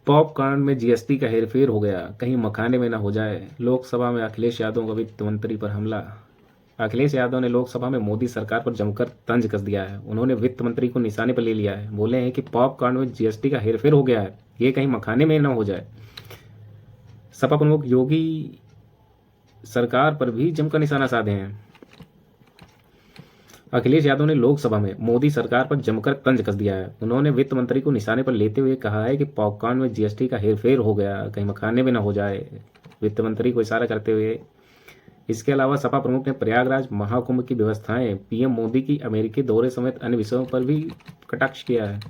Popcorn में GST का हेरफेर हो गया, कहीं मखाने में न हो जाए। लोकसभा में अखिलेश यादव का वित्त मंत्री पर हमला। अखिलेश यादव ने लोकसभा में मोदी सरकार पर जमकर तंज कस दिया है। उन्होंने वित्त मंत्री को निशाने पर ले लिया है। बोले हैं कि पॉपकॉर्न में जीएसटी का हेरफेर हो गया है, ये कहीं मखाने में न हो जाए। सपा प्रमुख योगी सरकार पर भी जमकर निशाना साधे हैं। अखिलेश यादव ने लोकसभा में मोदी सरकार पर जमकर तंज कस दिया है। उन्होंने वित्त मंत्री को निशाने पर लेते हुए कहा है कि पॉपकॉर्न में जीएसटी का हेरफेर हो गया, कहीं मखाने में न हो जाए, वित्त मंत्री को इशारा करते हुए। इसके अलावा सपा प्रमुख ने प्रयागराज महाकुंभ की व्यवस्थाएं, पीएम मोदी की अमेरिकी दौरे समेत अन्य विषयों पर भी कटाक्ष किया है।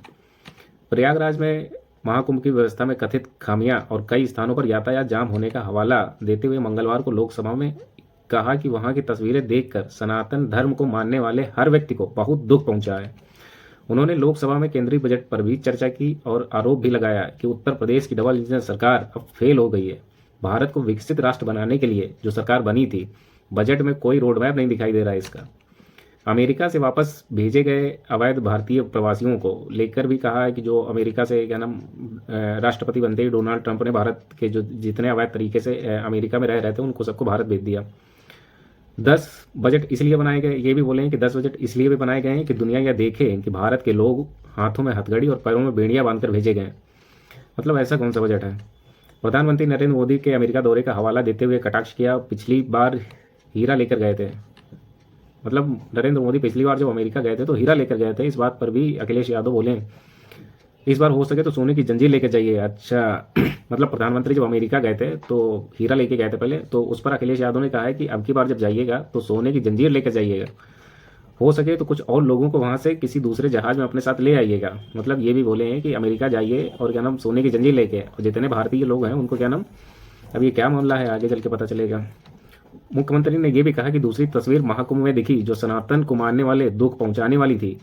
प्रयागराज में महाकुंभ की व्यवस्था में कथित खामियां और कई स्थानों पर यातायात जाम होने का हवाला देते हुए मंगलवार को लोकसभा में कहा कि वहां की तस्वीरें देखकर सनातन धर्म को मानने वाले हर व्यक्ति को बहुत दुख पहुंचा है। उन्होंने लोकसभा में केंद्रीय बजट पर भी चर्चा की और आरोप भी लगाया कि उत्तर प्रदेश की डबल इंजन सरकार अब फेल हो गई है। भारत को विकसित राष्ट्र बनाने के लिए जो सरकार बनी थी, बजट में कोई रोड मैप नहीं दिखाई दे रहा है इसका। अमेरिका से वापस भेजे गए अवैध भारतीय प्रवासियों को लेकर भी कहा है कि जो अमेरिका से क्या नाम राष्ट्रपति बनते ही डोनाल्ड ट्रंप ने भारत के जो जितने अवैध तरीके से अमेरिका में रह रहे थे उनको सबको भारत भेज दिया। 10 बजट इसलिए बनाए गए, ये भी बोले हैं कि 10 बजट इसलिए भी बनाए गए हैं कि दुनिया यह देखे कि भारत के लोग हाथों में हथकड़ी और पैरों में बेड़ियां बांधकर भेजे गए। मतलब ऐसा कौन सा बजट है। प्रधानमंत्री नरेंद्र मोदी के अमेरिका दौरे का हवाला देते हुए कटाक्ष किया, पिछली बार हीरा लेकर गए थे। मतलब नरेंद्र मोदी पिछली बार जब अमेरिका गए थे तो हीरा लेकर गए थे। इस बात पर भी अखिलेश यादव बोले इस बार हो सके तो सोने की जंजीर लेकर जाइए। अच्छा मतलब प्रधानमंत्री जब अमेरिका गए थे तो हीरा लेके गए थे पहले, तो उस पर अखिलेश यादव ने कहा है कि अब की बार जब जाइएगा तो सोने की जंजीर लेकर जाइएगा। हो सके तो कुछ और लोगों को वहां से किसी दूसरे जहाज में अपने साथ ले आइएगा। मतलब ये भी बोले हैं कि अमेरिका जाइए और क्या नाम सोने की जंजीर लेके, और जितने भारतीय लोग हैं उनको क्या नाम, अब ये क्या मामला है आगे चल के पता चलेगा। मुख्यमंत्री ने यह भी कहा कि दूसरी तस्वीर महाकुंभ में दिखी जो सनातन को मानने वाले दुख पहुंचाने वाली थी।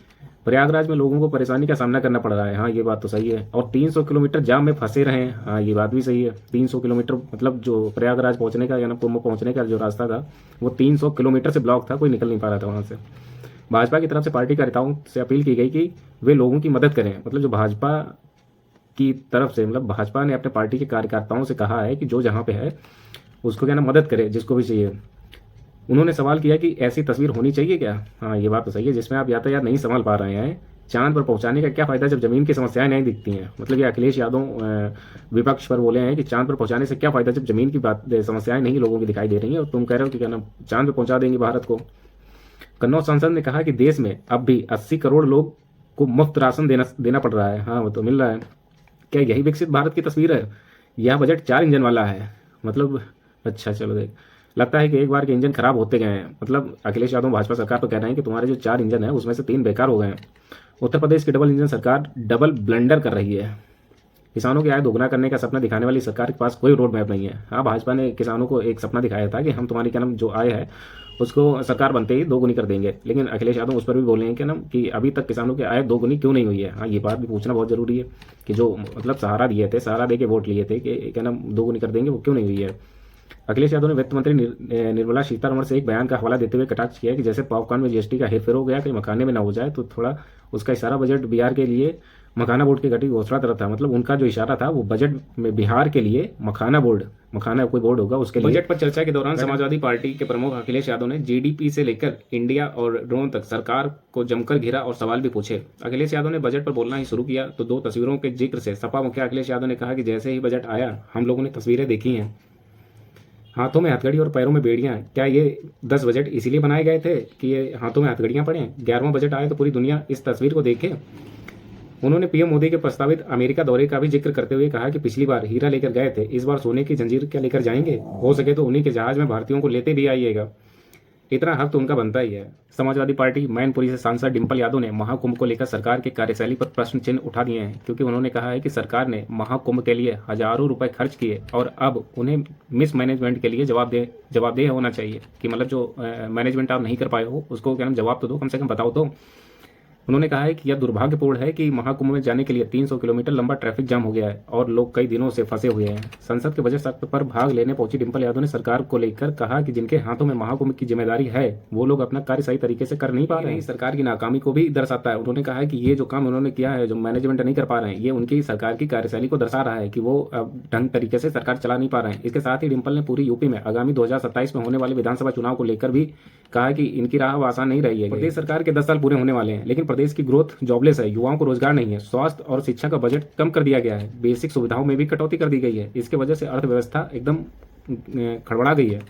प्रयागराज में लोगों को परेशानी का सामना करना पड़ रहा है। हाँ ये बात तो सही है। और 300 किलोमीटर जाम में फंसे रहे हैं। हाँ ये बात भी सही है। 300 किलोमीटर मतलब जो प्रयागराज पहुंचने का या कुंभ पहुंचने का जो रास्ता था वो 300 किलोमीटर से ब्लॉक था, कोई निकल नहीं पा रहा था वहां से। भाजपा की तरफ से पार्टी कार्यकर्ताओं से अपील की गई कि वे लोगों की मदद करें। मतलब जो भाजपा की तरफ से मतलब भाजपा ने अपने पार्टी के कार्यकर्ताओं से कहा है कि जो जहाँ पे है उसको क्या ना मदद करे, जिसको भी चाहिए। उन्होंने सवाल किया कि ऐसी तस्वीर होनी चाहिए क्या। हाँ ये बात तो सही है, जिसमें आप यातायात नहीं संभाल पा रहे हैं। चांद पर पहुंचाने का क्या फायदा जब जमीन की समस्याएं नहीं दिखती हैं। मतलब ये अखिलेश यादव विपक्ष पर बोले हैं कि चांद पर पहुंचाने से क्या फायदा जब जमीन की बात समस्याएं नहीं लोगों की दिखाई दे रही हैं और तुम कह रहे हो कि क्या नाम चांद पर पहुंचा देंगे भारत को। कन्नौज सांसद ने कहा कि देश में अब भी 80 करोड़ लोग को मुफ्त राशन देना पड़ रहा है। हाँ वो तो मिल रहा है। क्या यही विकसित भारत की तस्वीर है। यह बजट 4 इंजन वाला है। मतलब अच्छा चलो देख, लगता है कि एक बार के इंजन खराब होते गए हैं। मतलब अखिलेश यादव भाजपा सरकार पर कह रहे हैं कि तुम्हारे जो 4 इंजन है उसमें से 3 बेकार हो गए हैं। उत्तर प्रदेश की डबल इंजन सरकार डबल ब्लंडर कर रही है। किसानों की आय दोगुना करने का सपना दिखाने वाली सरकार के पास कोई रोड मैप नहीं है। हाँ भाजपा ने किसानों को एक सपना दिखाया था कि हम तुम्हारी क्या नाम जो आय है उसको सरकार बनते ही दोगुनी कर देंगे, लेकिन अखिलेश यादव उस पर भी बोले हैं क्या नाम कि अभी तक किसानों की आय दोगुनी क्यों नहीं हुई है। हाँ ये बात भी पूछना बहुत जरूरी है कि जो मतलब सहारा दिए थे, सहारा दे के वोट लिए थे कि क्या नाम दोगुनी कर देंगे, वो क्यों नहीं हुई है। अखिलेश यादव ने वित्त मंत्री निर्मला सीतारमण से एक बयान का हवाला देते हुए कटाक्ष किया कि जैसे पॉपकॉर्न में जीएसटी का हेरफेर हो गया कहीं मखाने में ना हो जाए, तो थोड़ा उसका इशारा बजट बिहार के लिए मखाना बोर्ड की गठित घोषणा तरफ था। मतलब उनका जो इशारा था वो बजट में बिहार के लिए मखाना कोई बोर्ड होगा उसके लिए। बजट पर चर्चा के दौरान समाजवादी पार्टी के प्रमुख अखिलेश यादव ने जीडीपी से लेकर इंडिया और ड्रोन तक सरकार को जमकर घेरा और सवाल भी पूछे। अखिलेश यादव ने बजट पर बोलना ही शुरू किया तो 2 तस्वीरों के जिक्र से सपा मुखिया अखिलेश यादव ने कहा कि जैसे ही बजट आया हम लोगों ने तस्वीरें देखी हैं, हाथों में हथकड़ी और पैरों में बेड़ियां। क्या ये 10 बजट इसीलिए बनाए गए थे कि ये हाथों में हथकड़ियां पड़े। 11वां बजट आए तो पूरी दुनिया इस तस्वीर को देखे। उन्होंने पीएम मोदी के प्रस्तावित अमेरिका दौरे का भी जिक्र करते हुए कहा कि पिछली बार हीरा लेकर गए थे, इस बार सोने की जंजीर क्या लेकर जाएंगे। हो सके तो उन्हीं के जहाज में भारतीयों को लेते भी आइएगा। इतना हक तो उनका बनता ही है। समाजवादी पार्टी मैनपुरी से सांसद डिंपल यादव ने महाकुंभ को लेकर सरकार की कार्यशैली पर प्रश्न चिन्ह उठा दिए हैं, क्योंकि उन्होंने कहा है कि सरकार ने महाकुंभ के लिए हजारों रुपए खर्च किए और अब उन्हें मिसमैनेजमेंट के लिए जवाबदेह होना चाहिए कि मतलब जो मैनेजमेंट आप नहीं कर पाए हो उसको क्या नाम जवाब तो दो, कम से कम बताओ तो। उन्होंने कहा है कि यह दुर्भाग्यपूर्ण है कि महाकुंभ में जाने के लिए 300 किलोमीटर लंबा ट्रैफिक जाम हो गया है और लोग कई दिनों से फंसे हुए हैं। संसद के बजट सत्र पर भाग लेने पहुंची डिम्पल यादव ने सरकार को लेकर कहा कि जिनके हाथों में महाकुंभ की जिम्मेदारी है वो लोग अपना कार्य सही तरीके से कर नहीं पा रहे हैं। सरकार की नाकामी को भी दर्शाता है। उन्होंने कहा है कि ये जो काम उन्होंने किया है, जो मैनेजमेंट नहीं कर पा रहे हैं, ये उनकी सरकार की कार्यशैली को दर्शा रहा है कि वो ढंग तरीके से सरकार चला नहीं पा रहे हैं। इसके साथ ही डिम्पल ने पूरी यूपी में आगामी 2027 में होने वाले विधानसभा चुनाव को लेकर भी कहा कि इनकी राह आसान नहीं रही है। प्रदेश सरकार के 10 साल पूरे होने वाले हैं, लेकिन प्रदेश की ग्रोथ जॉबलेस है, युवाओं को रोजगार नहीं है, स्वास्थ्य और शिक्षा का बजट कम कर दिया गया है, बेसिक सुविधाओं में भी कटौती कर दी गई है। इसके वजह से अर्थव्यवस्था एकदम खड़बड़ा गई है।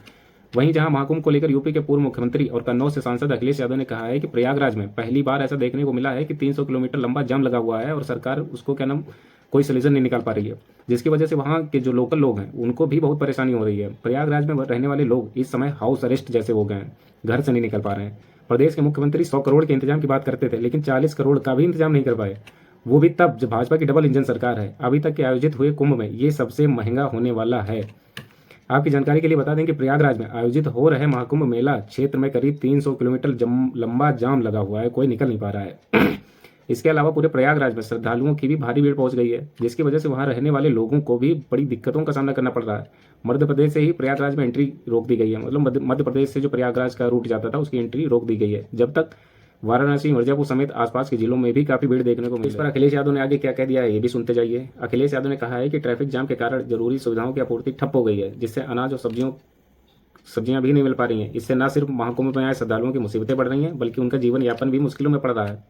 वहीं जहां महाकुंभ को लेकर यूपी के पूर्व मुख्यमंत्री और कन्नौज से सांसद अखिलेश यादव ने कहा है कि प्रयागराज में पहली बार ऐसा देखने को मिला है कि 300 किलोमीटर लंबा जाम लगा हुआ है और सरकार उसको क्या नाम कोई सोल्यूशन नहीं निकाल पा रही है, जिसकी वजह से वहाँ के जो लोकल लोग हैं उनको भी बहुत परेशानी हो रही है। प्रयागराज में रहने वाले लोग इस समय हाउस अरेस्ट जैसे हो गए हैं, घर से नहीं निकल पा रहे हैं। प्रदेश के मुख्यमंत्री 100 करोड़ के इंतजाम की बात करते थे, लेकिन 40 करोड़ का भी इंतजाम नहीं कर पाए, वो भी तब जब भाजपा की डबल इंजन सरकार है। अभी तक के आयोजित हुए कुंभ में ये सबसे महंगा होने वाला है। आपकी जानकारी के लिए बता दें कि प्रयागराज में आयोजित हो रहे महाकुंभ मेला क्षेत्र में करीब 300 किलोमीटर लंबा जाम लगा हुआ है, कोई निकल नहीं पा रहा है। इसके अलावा पूरे प्रयागराज में श्रद्धालुओं की भी भारी भीड़ पहुंच गई है, जिसकी वजह से वहां रहने वाले लोगों को भी बड़ी दिक्कतों का सामना करना पड़ रहा है। मध्य प्रदेश से ही प्रयागराज में एंट्री रोक दी गई है, मतलब मध्य प्रदेश से जो प्रयागराज का रूट जाता था उसकी एंट्री रोक दी गई है, जब तक वाराणसी, मिर्जापुर समेत आसपास के जिलों में भी काफी भीड़ देखने को मिली। इस पर अखिलेश यादव ने आगे क्या कह दिया है ये भी सुनते जाइए। अखिलेश यादव ने कहा है कि ट्रैफिक जाम के कारण जरूरी सुविधाओं की आपूर्ति ठप हो गई है, जिससे अनाज और सब्जियां भी नहीं मिल पा रही हैं। इससे न सिर्फ महाकुंभ में आए श्रद्धालुओं की मुसीबतें बढ़ रही हैं, बल्कि उनका जीवन यापन भी मुश्किलों में पड़ रहा है।